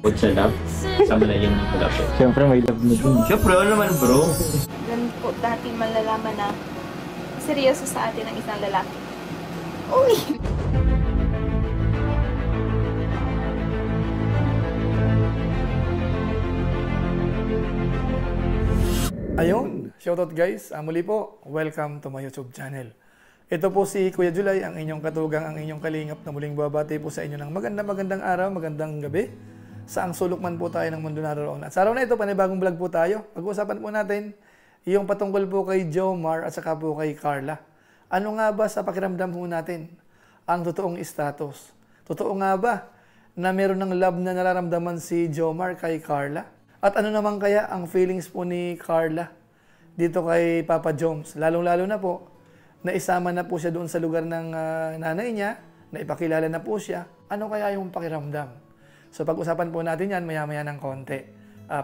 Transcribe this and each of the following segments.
Bukod sa love, kasama na yung love. Siyempre may love na dun. Siyempre, ano naman bro? Ganun po dating malalaman na seryoso sa atin ang isang lalaki. Uy! Ayun, shoutout guys. Muli po, welcome to my YouTube channel. Ito po si Kuya Julay, ang inyong katugang, ang inyong kalingap na muling babati po sa inyo ng magandang araw, magandang gabi. Saang sulok man po tayo ng mundo naroon. At sa araw na ito, panibagong vlog po tayo. Pag-uusapan po natin yung patungkol po kay Jomar at saka po kay Carla. Ano nga ba sa pakiramdam po natin ang totoong status? Totoo nga ba na meron ng love na nararamdaman si Jomar kay Carla? At ano naman kaya ang feelings po ni Carla dito kay Papa Joms? Lalong-lalo na po, naisama na po siya doon sa lugar ng nanay niya, naipakilala na po siya. Ano kaya yung pakiramdam? So pag-usapan po natin yan maya-maya ng konti.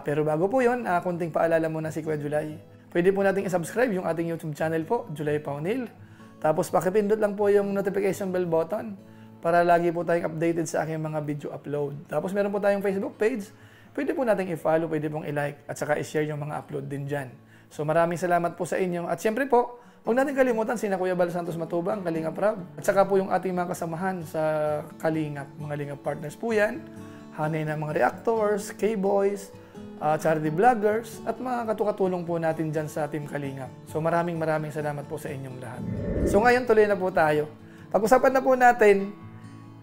Pero bago po yun, konting paalala muna si Kuya Julay. Pwede po nating i-subscribe yung ating YouTube channel po, Julay Paunil. Tapos pakipindot lang po yung notification bell button para lagi po tayong updated sa aking mga video upload. Tapos meron po tayong Facebook page. Pwede po nating i-follow, pwede pong i-like at saka i-share yung mga upload din dyan. So maraming salamat po sa inyo. At syempre po, huwag natin kalimutan sina Kuya Bal Santos Matubang, Kalingap Rab. At saka po yung ating mga kasamahan sa Kalingap, mga Lingap partners po yan. Hanay na mga reactors, K-boys, charity vloggers, at mga katukatulong po natin dyan sa Team Kalingap. So maraming salamat po sa inyong lahat. So ngayon tuloy na po tayo. Pag-usapan na po natin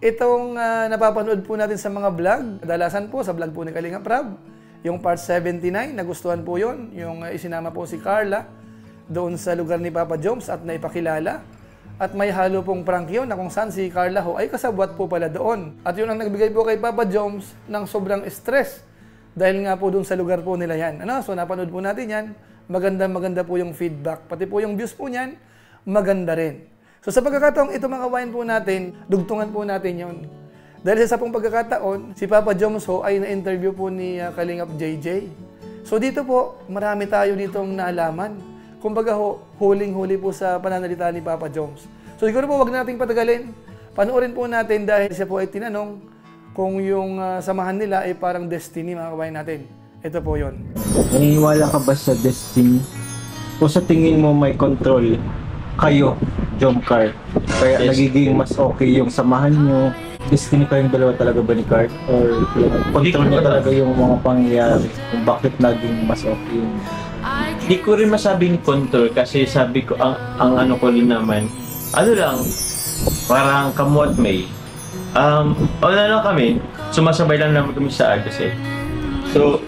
itong napapanood po natin sa mga vlog. Kadalasan po sa vlog po ni Kalingap Rab. Yung part 79, nagustuhan po yon. Yung isinama po si Carla doon sa lugar ni Papa Joms at naipakilala. At may halo pong prank yun na kung saan si Carla ho ay kasabwat po pala doon. At yun ang nagbigay po kay Papa Joms ng sobrang stress. Dahil nga po doon sa lugar po nila yan. So napanood po natin yan. Maganda po yung feedback. Pati po yung views po niyan, maganda rin. So sa pagkakataong ito mga kawain po natin, dugtungan po natin yon. Dahil sa pong pagkakataon, si Papa Joms ho ay na-interview po ni Kalingap JJ. So dito po, marami tayo ditong naalaman. Kumbaga ho, huling-huli po sa pananalita ni Papa Joms. So siguro po wag nating patagalin. Panoorin po natin dahil siya po ay tinanong kung yung samahan nila ay parang destiny mga kabayan natin. Ito po yon. Naniniwala ka ba sa destiny? O sa tingin mo may control kayo, Jomcar? Kaya nagiging mas okay yung samahan nyo? Destiny kayong dalawa talaga ba ni Cart? Or control niya talaga yung mga pangyayari? Kung bakit naging mas okay yung... Hindi ko rin masabing control kasi sabi ko, ang ano ko rin naman, ano lang, parang kamu at may. Wala lang kami, sumasabay lang naman kami sa Agos eh. So,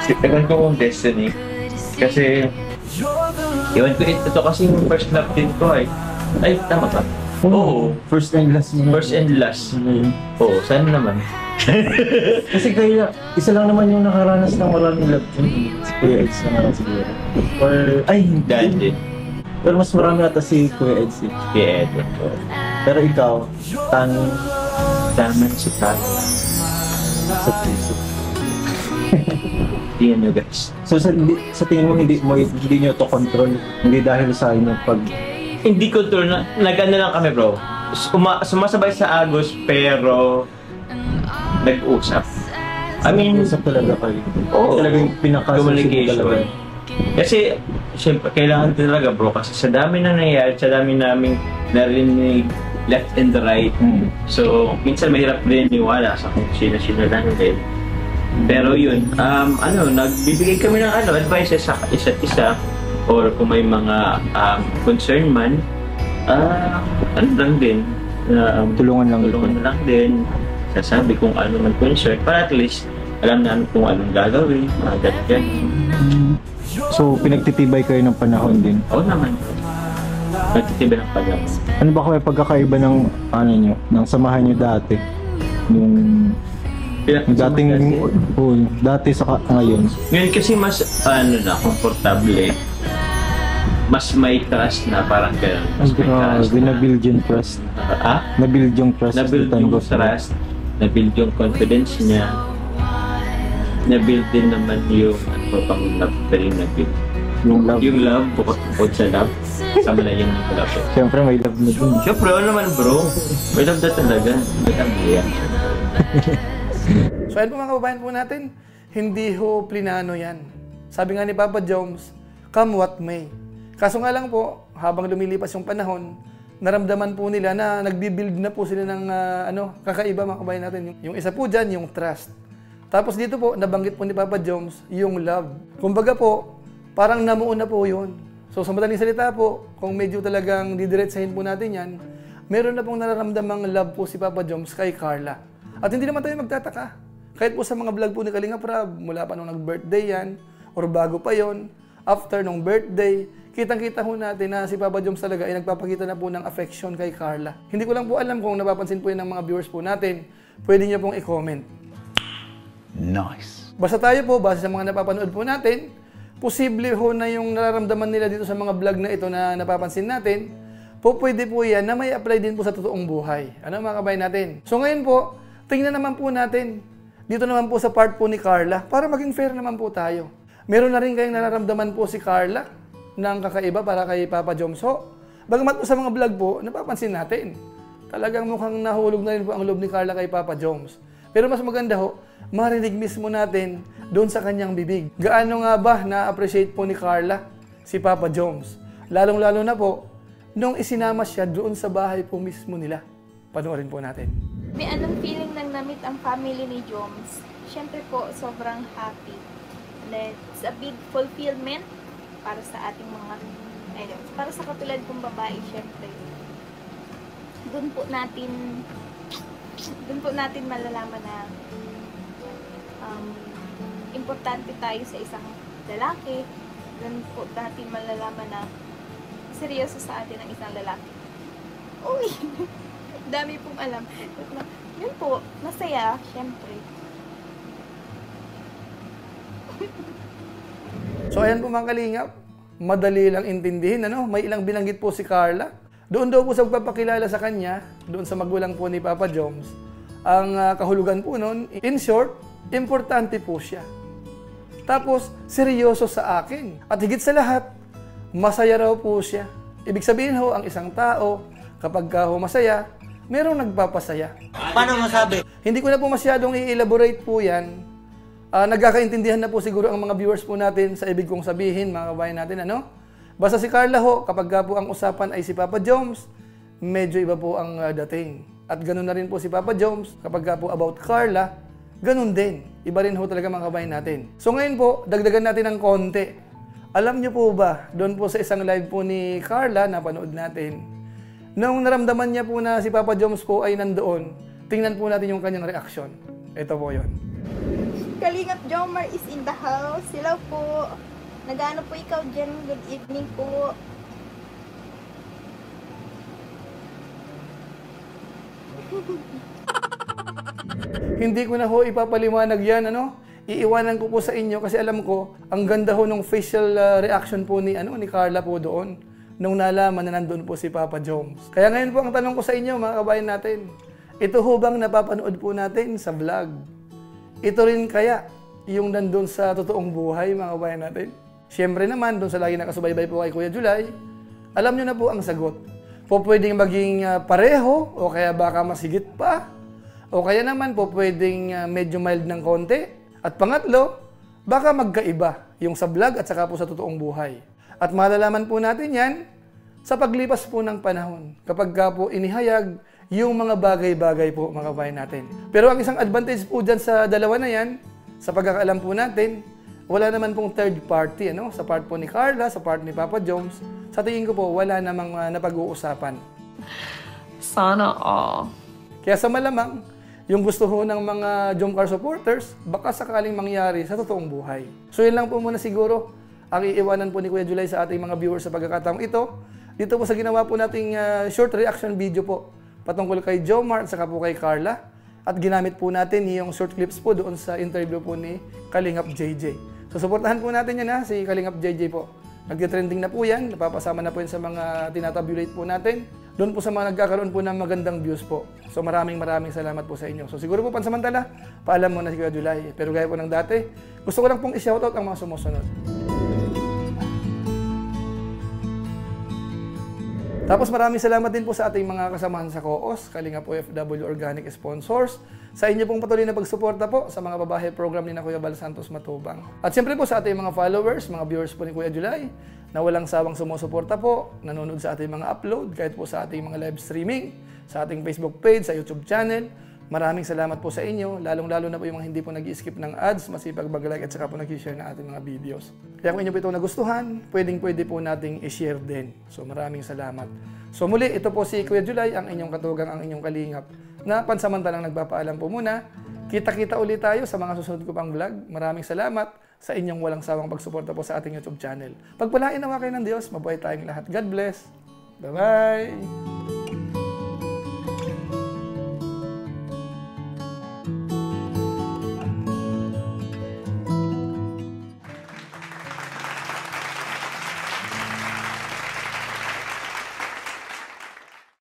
sitagan ko kung destiny. Kasi, iwan ko ito kasi yung first love din ko eh. Ay, tama ba? Oo. First and last mo. First and last. Oo, sana naman. Kasi kaya, isa lang naman yung nakaranas ng maraming love team. Si Kuya Eds naman siguro. Or, ay, hindi. Pero mas marami ata si Kuya Eds. Kuya Eds. Pero ikaw, Taman si Carla. Sa puso. Tingnan nyo guys. So sa tingin mo hindi nyo to control? Hindi dahil sa inyo pag... Hindi control na, nag-ano lang kami bro. Sumasabay sa Agos pero nag-usap. I mean, usap talaga kayo. Oo. Talagang pinaka-communication talaga. Kasi, siyempre, kailangan talaga bro. Kasi sa dami na nangyayari, sa dami naming narinig left and right. So, minsan mahirap din niwala sa kung sino-sino lang din. Pero yun, nagbibigay kami ng advices sa isa't isa. Or kung may mga concern man, lang din. Tulungan lang din. Sasabi kung ano man concern para at least alam namin kung anong gagawin, ganyan. So pinagtitibay kayo ng panahon din? Oo naman. Nagtitibay ng panahon. Ano ba kaya pagkakaiba ng nyo, ng samahan nyo dati? Dati sa ngayon? Ngayon kasi mas komportable. Mas may trust na parang gano'n. Na-build yung trust. Na-build yung trust. Na-build yung trust. Na-build yung confidence niya. Na-build din naman yung pang-love na rin na-build. Yung love, bukod sa love. Kasama na yung love. Siyempre may love na dun. Siyempre, naman bro. May love na talaga. May love na yan. So ayan po mga kababayan po natin, hindi ho plinano yan. Sabi nga ni Papa Joms, come what may. Kaso nga lang po, habang lumilipas yung panahon, naramdaman po nila na nagbi-build na po sila ng kakaiba mga kababayan natin. Yung isa po dyan, yung trust. Tapos dito po, nabanggit po ni Papa Joms, yung love. Kumbaga po, parang namuon na po yun. So sa madaling salita po, kung medyo talagang didiretsahin po natin yan, meron na pong nararamdamang love po si Papa Joms kay Carla. At hindi naman tayo magtataka. Kahit po sa mga vlog po ni Kalinga Prab, mula pa nung nag-birthday yan, or bago pa yon, after nung birthday, kitang-kita ho natin na si Papa Joms talaga ay nagpapakita na po ng affection kay Carla. Hindi ko lang po alam kung napapansin po yan ng mga viewers po natin. Pwede niyo pong i-comment. Nice. Basta tayo po, base sa mga napapanood po natin, posible ho na yung nararamdaman nila dito sa mga vlog na ito na napapansin natin, pwede po yan na may apply din po sa totoong buhay. Ano mga kabayan natin? So ngayon po, tingnan naman po natin, dito naman po sa part po ni Carla, para maging fair naman po tayo. Meron na rin kayong nararamdaman po si Carla ng kakaiba para kay Papa Joms ho. Bagamat po sa mga vlog po, napapansin natin, talagang mukhang nahulog na rin po ang loob ni Carla kay Papa Joms. Pero mas maganda ho, marinig mismo natin doon sa kanyang bibig. Gaano nga ba na-appreciate po ni Carla si Papa Joms? Lalong-lalo na po, nung isinama siya doon sa bahay po mismo nila. Panoorin po natin. May anong feeling nang na-meet ang family ni Joms? Siyempre po, sobrang happy. And it's a big fulfillment para sa ating mga, para sa katulad kong babae, siyempre. Doon po natin malalaman na importante tayo sa isang lalaki. Doon po natin malalaman na seryoso sa atin ang isang lalaki. Uy! Dami pong alam. Yun po, masaya, syempre. So ayan po mga kalingap, madali lang intindihin. May ilang binanggit po si Carla. Doon daw po sa pagpapakilala sa kanya, doon sa magulang po ni Papa Joms, ang kahulugan po noon, in short, importante po siya. Tapos, seryoso sa akin. At higit sa lahat, masaya raw po siya. Ibig sabihin ho, ang isang tao, kapag masaya, merong nagpapasaya. Paano masabi? Hindi ko na po masyadong i-elaborate po yan. Nagkakaintindihan na po siguro ang mga viewers po natin sa ibig kong sabihin, mga kabayan natin, Basta si Carla ho, kapag po ang usapan ay si Papa Joms, medyo iba po ang dating. At ganoon na rin po si Papa Joms, kapag po about Carla, ganoon din. Iba rin ho talaga mga kabayan natin. So ngayon po, dagdagan natin ng konti. Alam niyo po ba, doon po sa isang live po ni Carla, napanood natin, nung naramdaman niya po na si Papa Joms po ay nandoon, tingnan po natin yung kanyang reaksyon. Ito po yon. Kalingap Jomar is in the house. Hello po. Nagano po ikaw dyan? Good evening po. Hindi ko na ho ipapaliwanag yan, Iiwanan ko po sa inyo kasi alam ko, ang ganda ho ng facial reaction po ni Carla po doon nung nalaman na nandun po si Papa Joms. Kaya ngayon po ang tanong ko sa inyo, mga kabayan natin, ito ho bang napapanood po natin sa vlog? Ito rin kaya yung nandun sa totoong buhay, mga kabayan natin? Siyempre naman, doon sa lagi nakasubaybay po kay Kuya Julay, alam nyo na po ang sagot. Po pwedeng maging pareho, o kaya baka mas higit pa, o kaya naman po pwedeng medyo mild ng konti. At pangatlo, baka magkaiba yung sa vlog at saka po sa totoong buhay. At malalaman po natin yan sa paglipas po ng panahon, kapag po inihayag yung mga bagay-bagay po, mga kabayan natin. Pero ang isang advantage po dyan sa dalawa na yan, sa pagkakaalam po natin, wala naman pong third party, sa part po ni Carla, sa part ni Papa Joms. Sa tingin ko po, wala namang napag-uusapan. Sana all. Kaya sa malamang, yung gusto ho ng mga Jomcar supporters, baka sakaling mangyari sa totoong buhay. So yun lang po muna siguro ang iiwanan po ni Kuya Julay sa ating mga viewers sa pagkakataong ito. Dito po sa ginawa po nating short reaction video po patungkol kay Jomar at saka po kay Carla. At ginamit po natin yung short clips po doon sa interview po ni Kalingap JJ. So suportahan po natin yan si Kalingap JJ po. Nagtitrending na po yan, napapasama na po yan sa mga tinatabulate po natin. Doon po sa mga nagkakaroon po ng magandang views po. So maraming salamat po sa inyo. So siguro po pansamantala, paalam muna si Kuya Julay. Pero gaya po ng dati, gusto ko lang pong i-shoutout ang mga sumusunod. Tapos maraming salamat din po sa ating mga kasamahan sa COOS, Kalingap OFW Organic Sponsors, sa inyo pong patuloy na pagsuporta po sa mga babae program ni na Kuya Bal Santos Matubang. At siyempre po sa ating mga followers, mga viewers po ni Kuya July, na walang sawang sumusuporta po, nanonood sa ating mga upload, kahit po sa ating mga live streaming, sa ating Facebook page, sa YouTube channel. Maraming salamat po sa inyo, lalong-lalo na po yung mga hindi po nag-skip ng ads, masipag mag-like at saka po nag-share na ating mga videos. Kaya kung inyo po ito nagustuhan, pwedeng-pwede po nating i-share din. So maraming salamat. So muli, ito po si Kuya July, ang inyong katugang, ang inyong kalingap, na pansamantalang nagpapaalam po muna. Kita-kita ulit tayo sa mga susunod ko pang vlog. Maraming salamat sa inyong walang sawang pagsuporta po sa ating YouTube channel. Pagpalain naman kayo ng Diyos, mabuhay tayong lahat. God bless. Bye-bye!